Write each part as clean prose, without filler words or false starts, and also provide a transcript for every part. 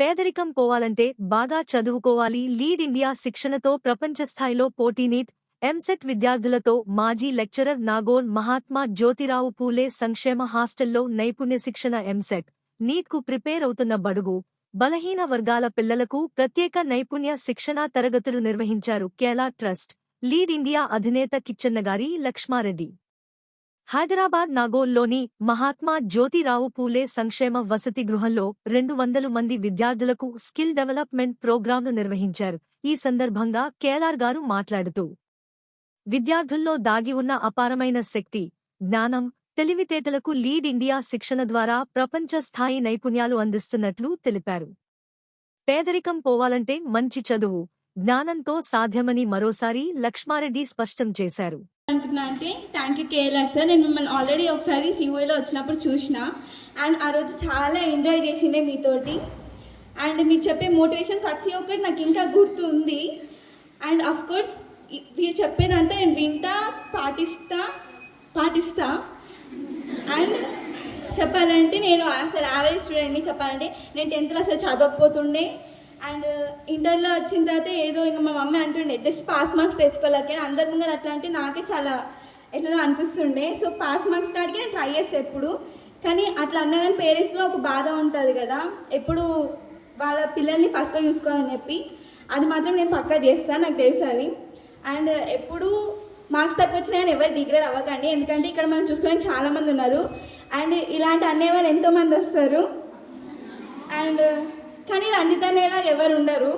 పేదరికం పోవాలంటే బాగా చదువుకోవాలి. లీడ్ ఇండియా శిక్షణతో ప్రపంచ స్థాయిలో పోటీ. నీట్ ఎంసెట్ విద్యార్థులతో మాజీ లెక్చరర్ నాగోల్. మహాత్మా జ్యోతిరావు పూలే సంక్షేమ హాస్టల్లో నైపుణ్య శిక్షణ. ఎంసెట్ నీట్కు ప్రిపేర్ అవుతున్న బడుగు బలహీన వర్గాల పిల్లలకు ప్రత్యేక నైపుణ్య శిక్షణా తరగతులు నిర్వహించారు కేలా ట్రస్ట్. లీడ్ ఇండియా అధినేత కిచ్చన్నగారి లక్ష్మారెడ్డి. హైదరాబాద్ నాగోల్లోని మహాత్మా జ్యోతిరావు పూలే సంక్షేమ వసతి గృహంలో 200 మంది విద్యార్థులకు స్కిల్ డెవలప్మెంట్ ప్రోగ్రాంను నిర్వహించారు. ఈ సందర్భంగా కేలార్ గారు మాట్లాడుతూ విద్యార్థుల్లో దాగి ఉన్న అపారమైన శక్తి, జ్ఞానం, తెలివితేటలకు లీడ్ ఇండియా శిక్షణ ద్వారా ప్రపంచ స్థాయి నైపుణ్యాలు అందిస్తున్నట్లు తెలిపారు. పేదరికం పోవాలంటే మంచి చదువు, జ్ఞానంతో సాధ్యమని మరోసారి లక్ష్మారెడ్డి స్పష్టం చేశారు. అంటే థ్యాంక్ యూ కేఎల్ఆర్ సార్. నేను మిమ్మల్ని ఆల్రెడీ ఒకసారి సిఓలో వచ్చినప్పుడు చూసిన అండ్ ఆ రోజు చాలా ఎంజాయ్ చేసిండే మీతోటి. అండ్ మీరు చెప్పే మోటివేషన్ ప్రతి ఒక్కటి నాకు ఇంకా గుర్తుంది. అండ్ అఫ్ కోర్స్ మీరు చెప్పేదంతా నేను వింటా, పాటిస్తా. అండ్ చెప్పాలంటే నేను అసలు యావరేజ్ స్టూడెంట్ని. చెప్పాలంటే నేను 10th క్లాస్ చదవకపోతుండే. అండ్ ఇంటర్లో వచ్చిన తర్వాత ఏదో ఇంకా మా మమ్మీ అంటుండే జస్ట్ పాస్ మార్క్స్ తెచ్చుకోలేక అందరి ముందు అట్లా అంటే నాకే చాలా ఎట్లా అనిపిస్తుండే. సో పాస్ మార్క్స్ కాడికి నేను ట్రై చేస్తాను ఎప్పుడు. కానీ అట్లా అన్నా కానీ పేరెంట్స్లో ఒక బాధ ఉంటుంది కదా, ఎప్పుడు వాళ్ళ పిల్లల్ని ఫస్ట్లో చూసుకోవాలని చెప్పి. అది మాత్రం నేను పక్కా చేస్తాను, నాకు తెలుసు అది. అండ్ ఎప్పుడు మార్క్స్ తక్కువ వచ్చినా కానీ ఎవరు డిగ్రేడ్ అవ్వకండి, ఎందుకంటే ఇక్కడ మనం చూసుకోవడానికి చాలామంది ఉన్నారు. అండ్ ఇలాంటి అనేవాళ్ళు ఎంతోమంది వస్తారు. అండ్ కానీ రంజిత్ అనేలా ఎవరు ఉండరు.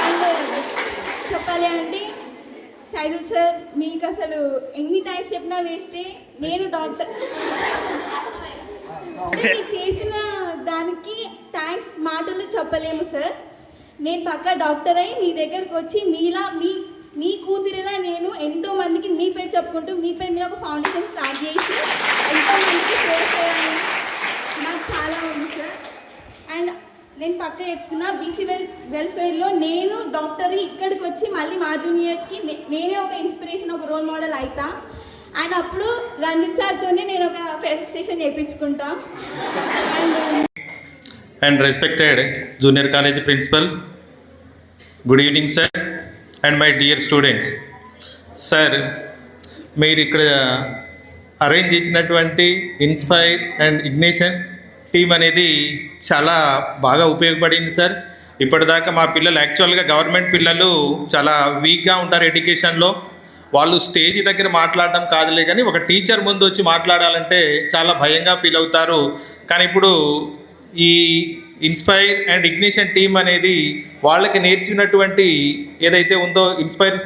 అండ్ చెప్పాలి అంటే సైదుల్ సార్ మీకు అసలు ఎన్ని థ్యాంక్స్ చెప్పినా వేస్తే. నేను డాక్టర్ చేసిన దానికి థ్యాంక్స్ మాటలు చెప్పలేము సార్. నేను పక్కా డాక్టర్ అయి మీ దగ్గరకు వచ్చి మీలా మీ కూతురిలా నేను ఎంతోమందికి మీ పేరు చెప్పుకుంటూ మీ పేరు మీద ఒక ఫౌండేషన్ స్టార్ట్ చేసి ఎంతోమందికి సేవ్ చేయాలని నాకు చాలా ఉంది సార్. అండ్ నేను పక్క చెప్తున్నా బీసీ వెల్ఫేర్లో నేను డాక్టర్ ఇక్కడికి వచ్చి మళ్ళీ మా జూనియర్స్కి నేనే ఒక ఇన్స్పిరేషన్, ఒక రోల్ మోడల్ అవుతా. అండ్ అప్పుడు రంజిత్ సార్తోనే నేను ఒక ఫెసిలిటేషన్ చేయించుకుంటా. And respected junior college principal, good evening sir and my dear students. Sir మీరు ఇక్కడ అరేంజ్ చేసినటువంటి ఇన్స్పైర్ అండ్ ఇగ్నిషన్ టీమ్ అనేది చాలా బాగా ఉపయోగపడింది సార్. ఇప్పటిదాకా మా పిల్లలు యాక్చువల్గా గవర్నమెంట్ పిల్లలు చాలా వీక్గా ఉంటారు ఎడ్యుకేషన్లో. వాళ్ళు స్టేజ్ దగ్గర మాట్లాడడం కాదులే కానీ ఒక టీచర్ ముందు వచ్చి మాట్లాడాలంటే చాలా భయంగా ఫీల్ అవుతారు. కానీ ఇప్పుడు ఈ ఇన్స్పైర్ అండ్ ఇగ్నిషన్ టీమ్ అనేది వాళ్ళకి నేర్చినటువంటి ఏదైతే ఉందో ఇన్స్పైర్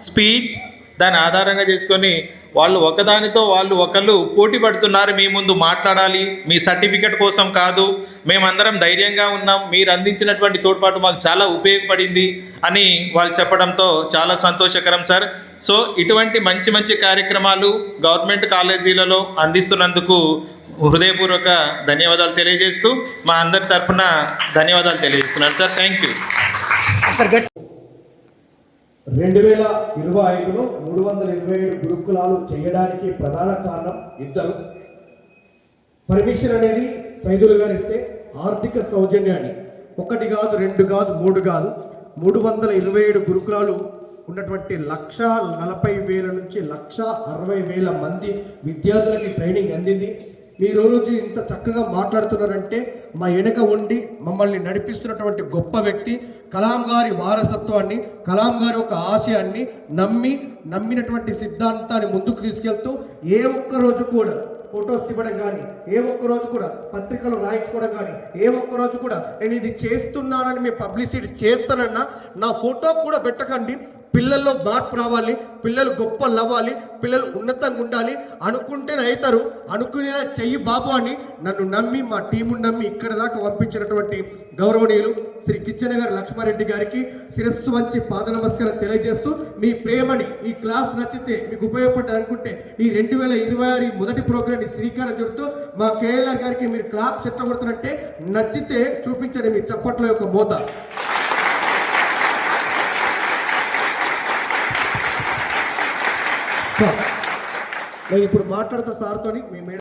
స్పీచ్ దాన్ని ఆధారంగా చేసుకొని వాళ్ళు ఒకదానితో వాళ్ళు ఒకళ్ళు పోటీ పడుతున్నారు. మీ ముందు మాట్లాడాలి, మీ సర్టిఫికెట్ కోసం కాదు, మేమందరం ధైర్యంగా ఉన్నాం, మీరు అందించినటువంటి తోడ్పాటు మాకు చాలా ఉపయోగపడింది అని వాళ్ళు చెప్పడంతో చాలా సంతోషకరం సార్. సో ఇటువంటి మంచి మంచి కార్యక్రమాలు గవర్నమెంట్ కాలేజీలలో అందిస్తున్నందుకు హృదయపూర్వక ధన్యవాదాలు తెలియజేస్తూ మా అందరి తరఫున ధన్యవాదాలు తెలియజేస్తున్నాను సార్. Thank you. 2025లో 327 గురుకులాలు చేయడానికి ప్రధాన కారణం ఇద్దరు. పర్మిషన్ అనేది సైదులు గారు ఇస్తే ఆర్థిక సౌజన్యాన్ని 1 కాదు 2 కాదు 3 కాదు 327 గురుకులాలు ఉన్నటువంటి 1,40,000 నుంచి 1,60,000 మంది విద్యార్థులకి ట్రైనింగ్ అందింది. మీరు రోజు ఇంత చక్కగా మాట్లాడుతున్నారంటే మా వెనక ఉండి మమ్మల్ని నడిపిస్తున్నటువంటి గొప్ప వ్యక్తి కలాం గారి వారసత్వాన్ని, కలాం గారి ఒక ఆశయాన్ని నమ్మినటువంటి సిద్ధాంతాన్ని ముందుకు తీసుకెళ్తూ ఏ ఒక్క రోజు కూడా ఫొటోస్ ఇవ్వడం కానీ, ఏ ఒక్క రోజు కూడా పత్రికలు రాయించుకోవడం కానీ, ఏ ఒక్క రోజు కూడా నేను ఇది చేస్తున్నానని మీ పబ్లిసిటీ చేస్తానన్నా నా ఫోటో కూడా పెట్టకండి. పిల్లల్లో మార్పు రావాలి, పిల్లలు గొప్పలు అవ్వాలి, పిల్లలు ఉన్నతంగా ఉండాలి, అనుకుంటేనే అవుతారు, అనుకునేలా చెయ్యి బాబు అని నన్ను నమ్మి మా టీము నమ్మి ఇక్కడ దాకా పంపించినటువంటి గౌరవనీయులు శ్రీ కిచ్చన్నగారి లక్ష్మారెడ్డి గారికి శిరస్సు వంచి పాద నమస్కారం తెలియజేస్తూ మీ ప్రేమని ఈ క్లాస్ నచ్చితే మీకు ఉపయోగపడ్డది అనుకుంటే ఈ 2026 మొదటి ప్రోగ్రామ్ని శ్రీకారం చుడుతూ మా కేఎల్ఆర్ గారికి మీరు క్లాప్ చెట్టగొడుతున్నట్టే నచ్చితే చూపించండి మీ చప్పట్ల యొక్క మోత. నేను ఇప్పుడు మాట్లాడుతా సార్తోని మీ